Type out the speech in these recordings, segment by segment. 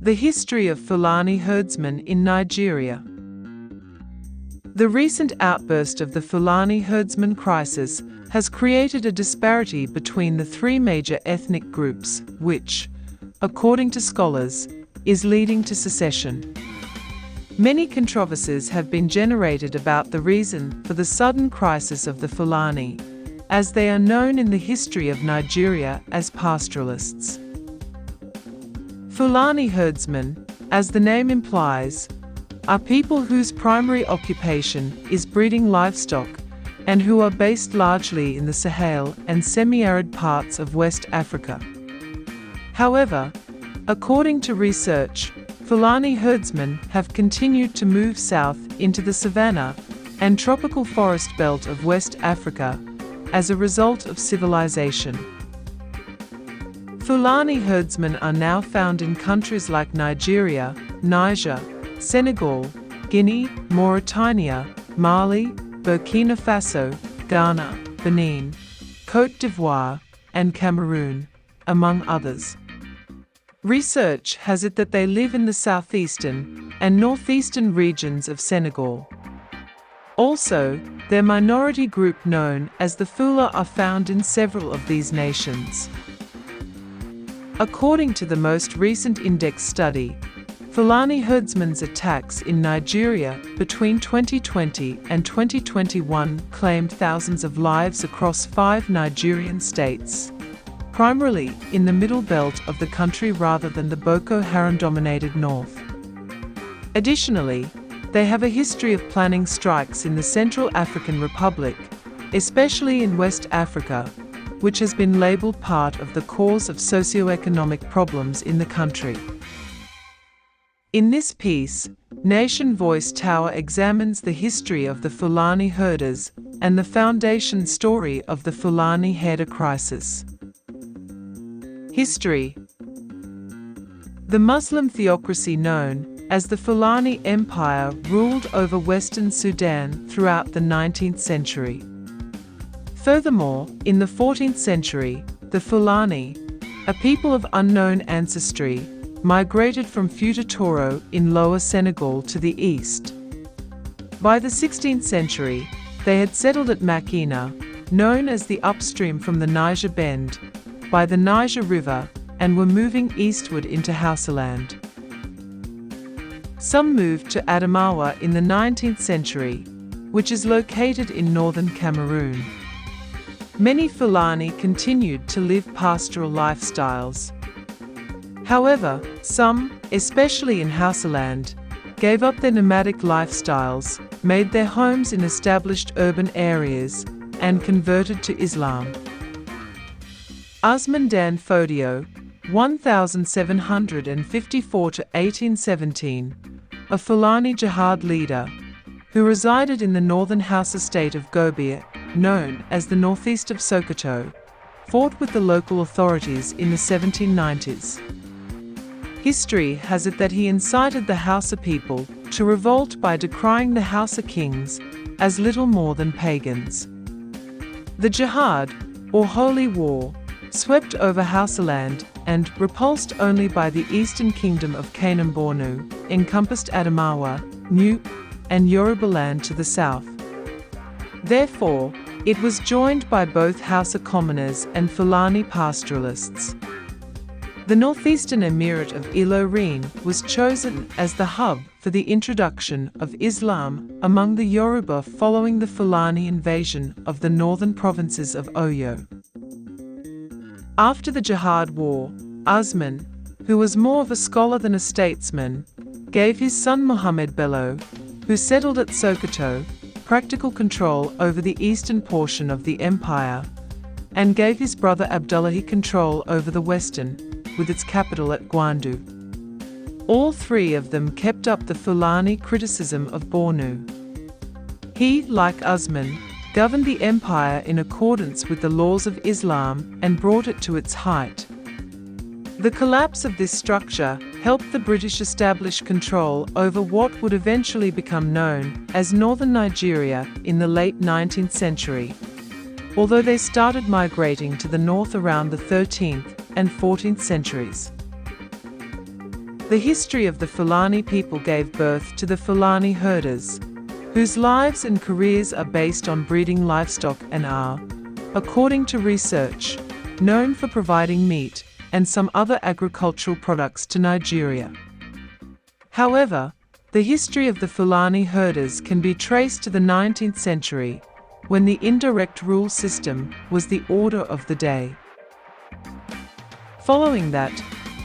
The history of Fulani herdsmen in Nigeria. The recent outburst of the Fulani herdsman crisis has created a disparity between the three major ethnic groups, which, according to scholars, is leading to secession. Many controversies have been generated about the reason for the sudden crisis of the Fulani, as they are known in the history of Nigeria as pastoralists. Fulani herdsmen, as the name implies, are people whose primary occupation is breeding livestock and who are based largely in the Sahel and semi-arid parts of West Africa. However, according to research, Fulani herdsmen have continued to move south into the savanna and tropical forest belt of West Africa as a result of civilization. Fulani herdsmen are now found in countries like Nigeria, Niger, Senegal, Guinea, Mauritania, Mali, Burkina Faso, Ghana, Benin, Côte d'Ivoire, and Cameroon, among others. Research has it that they live in the southeastern and northeastern regions of Senegal. Also, their minority group known as the Fula are found in several of these nations. According to the most recent index study, Fulani herdsmen's attacks in Nigeria between 2020 and 2021 claimed thousands of lives across 5 Nigerian states, primarily in the middle belt of the country rather than the Boko Haram-dominated north. Additionally, they have a history of planning strikes in the Central African Republic, especially in West Africa, which has been labeled part of the cause of socioeconomic problems in the country. In this piece, Nation Voice Tower examines the history of the Fulani herders and the foundation story of the Fulani herder crisis. History. The Muslim theocracy known as the Fulani Empire ruled over Western Sudan throughout the 19th century. Furthermore, in the 14th century, the Fulani, a people of unknown ancestry, migrated from Futa Toro in Lower Senegal to the east. By the 16th century, they had settled at Makina, known as the upstream from the Niger Bend, by the Niger River, and were moving eastward into Hausaland. Some moved to Adamawa in the 19th century, which is located in northern Cameroon. Many Fulani continued to live pastoral lifestyles. However, some, especially in Hausaland, gave up their nomadic lifestyles, made their homes in established urban areas, and converted to Islam. Usman Dan Fodio, 1754 to 1817, a Fulani jihad leader, who resided in the northern Hausa state of Gobir, known as the northeast of Sokoto, fought with the local authorities in the 1790s. History has it that he incited the Hausa people to revolt by decrying the Hausa kings as little more than pagans. The jihad, or holy war, swept over Hausaland and, repulsed only by the eastern kingdom of Kanem-Bornu, encompassed Adamawa, New, and Yorubaland to the south. Therefore, it was joined by both Hausa commoners and Fulani pastoralists. The northeastern emirate of Ilorin was chosen as the hub for the introduction of Islam among the Yoruba following the Fulani invasion of the northern provinces of Oyo. After the Jihad War, Usman, who was more of a scholar than a statesman, gave his son Muhammad Bello, who settled at Sokoto, practical control over the eastern portion of the empire, and gave his brother Abdullahi control over the western, with its capital at Gwandu. All three of them kept up the Fulani criticism of Bornu. He, like Usman, governed the empire in accordance with the laws of Islam and brought it to its height. The collapse of this structure helped the British establish control over what would eventually become known as northern Nigeria in the late 19th century, although they started migrating to the north around the 13th and 14th centuries. The history of the Fulani people gave birth to the Fulani herders, whose lives and careers are based on breeding livestock and are, according to research, known for providing meat and some other agricultural products to Nigeria. However, the history of the Fulani herders can be traced to the 19th century, when the indirect rule system was the order of the day. Following that,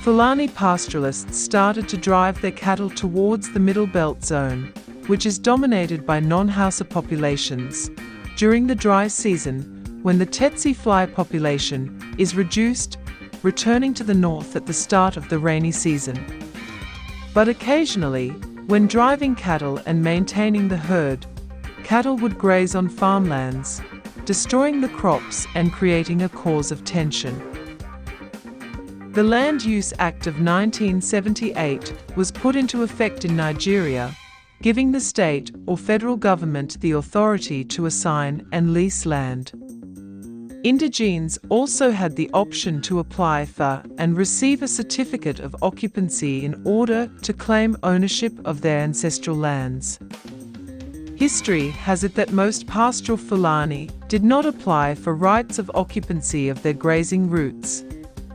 Fulani pastoralists started to drive their cattle towards the Middle Belt zone, which is dominated by non-Hausa populations, during the dry season, when the tsetse fly population is reduced, returning to the north at the start of the rainy season. But occasionally, when driving cattle and maintaining the herd, cattle would graze on farmlands, destroying the crops and creating a cause of tension. The Land Use Act of 1978 was put into effect in Nigeria, giving the state or federal government the authority to assign and lease land. Indigenes also had the option to apply for and receive a certificate of occupancy in order to claim ownership of their ancestral lands. History has it that most pastoral Fulani did not apply for rights of occupancy of their grazing routes,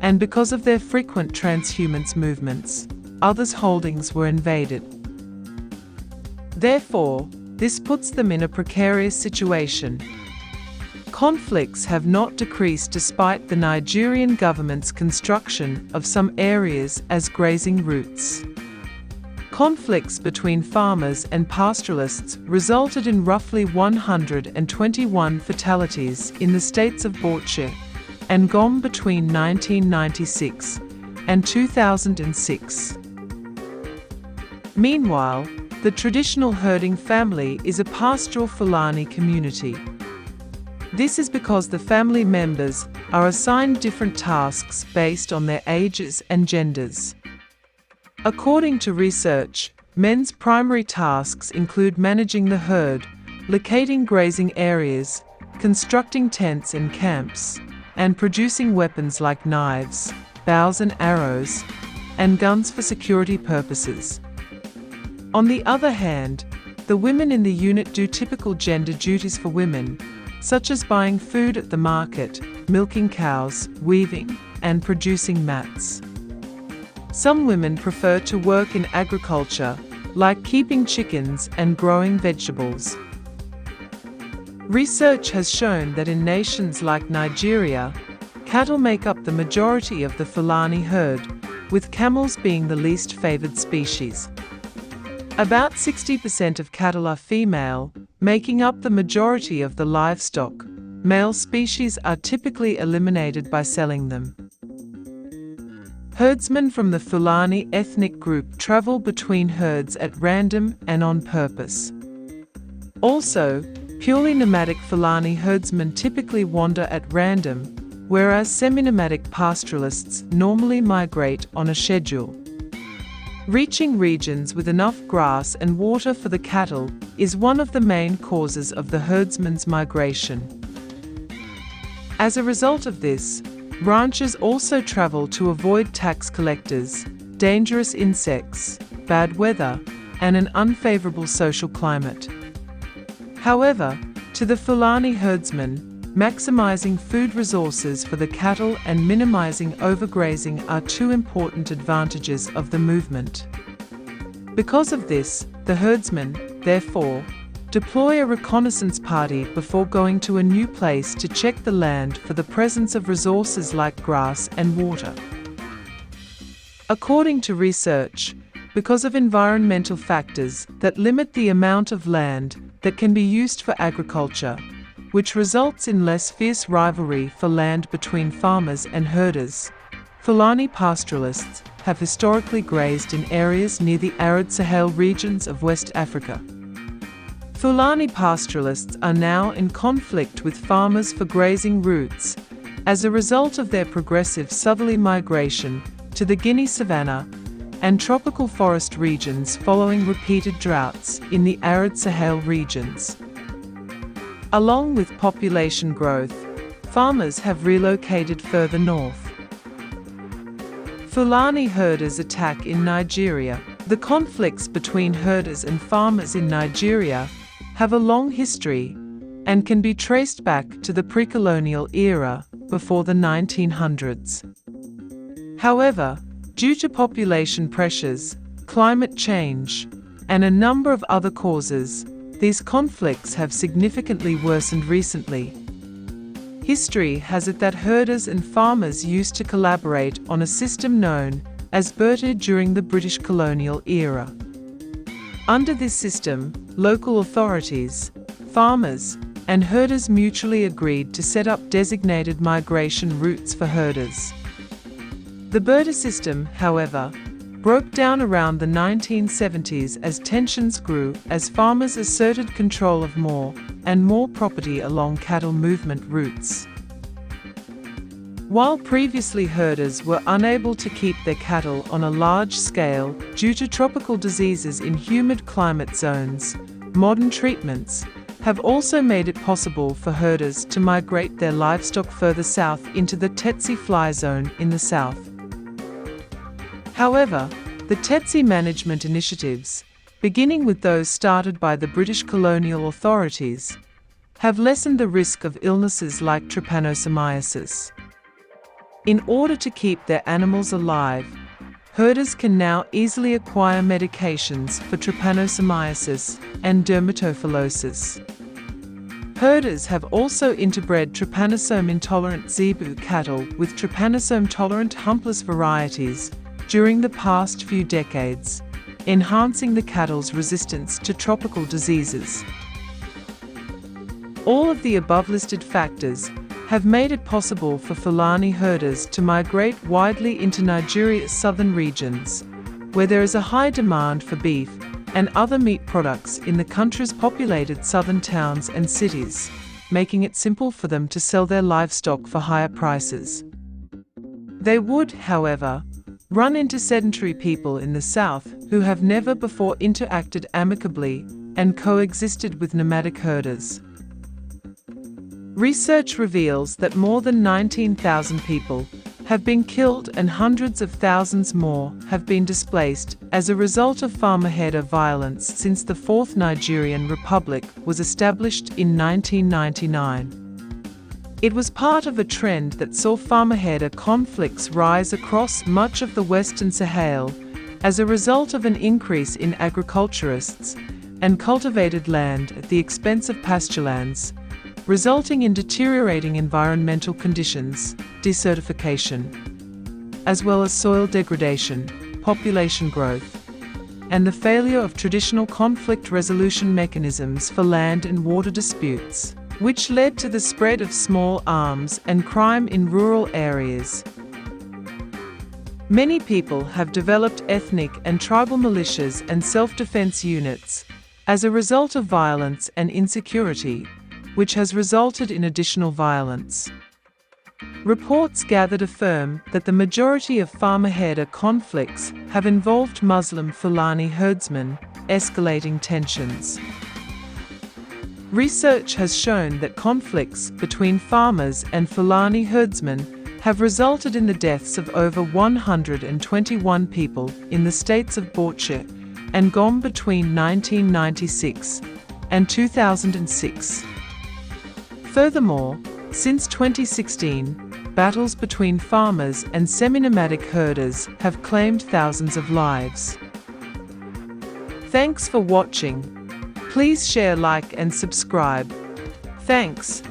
and because of their frequent transhumance movements, others' holdings were invaded. Therefore, this puts them in a precarious situation. Conflicts have not decreased despite the Nigerian government's construction of some areas as grazing routes. Conflicts between farmers and pastoralists resulted in roughly 121 fatalities in the states of Bauchi and Gom between 1996 and 2006. Meanwhile, the traditional herding family is a pastoral Fulani community. This is because the family members are assigned different tasks based on their ages and genders. According to research, men's primary tasks include managing the herd, locating grazing areas, constructing tents and camps, and producing weapons like knives, bows and arrows, and guns for security purposes. On the other hand, the women in the unit do typical gender duties for women, such as buying food at the market, milking cows, weaving, and producing mats. Some women prefer to work in agriculture, like keeping chickens and growing vegetables. Research has shown that in nations like Nigeria, cattle make up the majority of the Fulani herd, with camels being the least favored species. About 60% of cattle are female, making up the majority of the livestock. Male species are typically eliminated by selling them. Herdsmen from the Fulani ethnic group travel between herds at random and on purpose. Also, purely nomadic Fulani herdsmen typically wander at random, whereas semi-nomadic pastoralists normally migrate on a schedule. Reaching regions with enough grass and water for the cattle is one of the main causes of the herdsman's migration. As a result of this, ranchers also travel to avoid tax collectors, dangerous insects, bad weather, and an unfavorable social climate. However, to the Fulani herdsmen, maximizing food resources for the cattle and minimizing overgrazing are two important advantages of the movement. Because of this, the herdsmen, therefore, deploy a reconnaissance party before going to a new place to check the land for the presence of resources like grass and water. According to research, because of environmental factors that limit the amount of land that can be used for agriculture, which results in less fierce rivalry for land between farmers and herders, Fulani pastoralists have historically grazed in areas near the arid Sahel regions of West Africa. Fulani pastoralists are now in conflict with farmers for grazing routes as a result of their progressive southerly migration to the Guinea savanna and tropical forest regions following repeated droughts in the arid Sahel regions. Along with population growth, farmers have relocated further north. Fulani herders attack in Nigeria. The conflicts between herders and farmers in Nigeria have a long history and can be traced back to the pre-colonial era before the 1900s. However, due to population pressures, climate change, and a number of other causes, these conflicts have significantly worsened recently. History has it that herders and farmers used to collaborate on a system known as Bertie during the British colonial era. Under this system, local authorities, farmers, and herders mutually agreed to set up designated migration routes for herders. The Bertie system, however, broke down around the 1970s as tensions grew as farmers asserted control of more and more property along cattle movement routes. While previously herders were unable to keep their cattle on a large scale due to tropical diseases in humid climate zones, modern treatments have also made it possible for herders to migrate their livestock further south into the tsetse fly zone in the south. However, the tsetse management initiatives, beginning with those started by the British colonial authorities, have lessened the risk of illnesses like trypanosomiasis. In order to keep their animals alive, herders can now easily acquire medications for trypanosomiasis and dermatophilosis. Herders have also interbred trypanosome-intolerant zebu cattle with trypanosome-tolerant humpless varieties during the past few decades, enhancing the cattle's resistance to tropical diseases. All of the above-listed factors have made it possible for Fulani herders to migrate widely into Nigeria's southern regions, where there is a high demand for beef and other meat products in the country's populated southern towns and cities, making it simple for them to sell their livestock for higher prices. They would, however, run into sedentary people in the south who have never before interacted amicably and coexisted with nomadic herders. Research reveals that more than 19,000 people have been killed and hundreds of thousands more have been displaced as a result of farmer herder violence since the Fourth Nigerian Republic was established in 1999. It was part of a trend that saw farmer herder conflicts rise across much of the Western Sahel as a result of an increase in agriculturists and cultivated land at the expense of pasturelands, resulting in deteriorating environmental conditions, desertification, as well as soil degradation, population growth, and the failure of traditional conflict resolution mechanisms for land and water disputes, which led to the spread of small arms and crime in rural areas. Many people have developed ethnic and tribal militias and self-defense units as a result of violence and insecurity, which has resulted in additional violence. Reports gathered affirm that the majority of farmer-herder conflicts have involved Muslim Fulani herdsmen, escalating tensions. Research has shown that conflicts between farmers and Fulani herdsmen have resulted in the deaths of over 121 people in the states of Bauchi and Gom between 1996 and 2006. Furthermore, since 2016, battles between farmers and semi-nomadic herders have claimed thousands of lives. Thanks for watching. Please share, like, and subscribe. Thanks.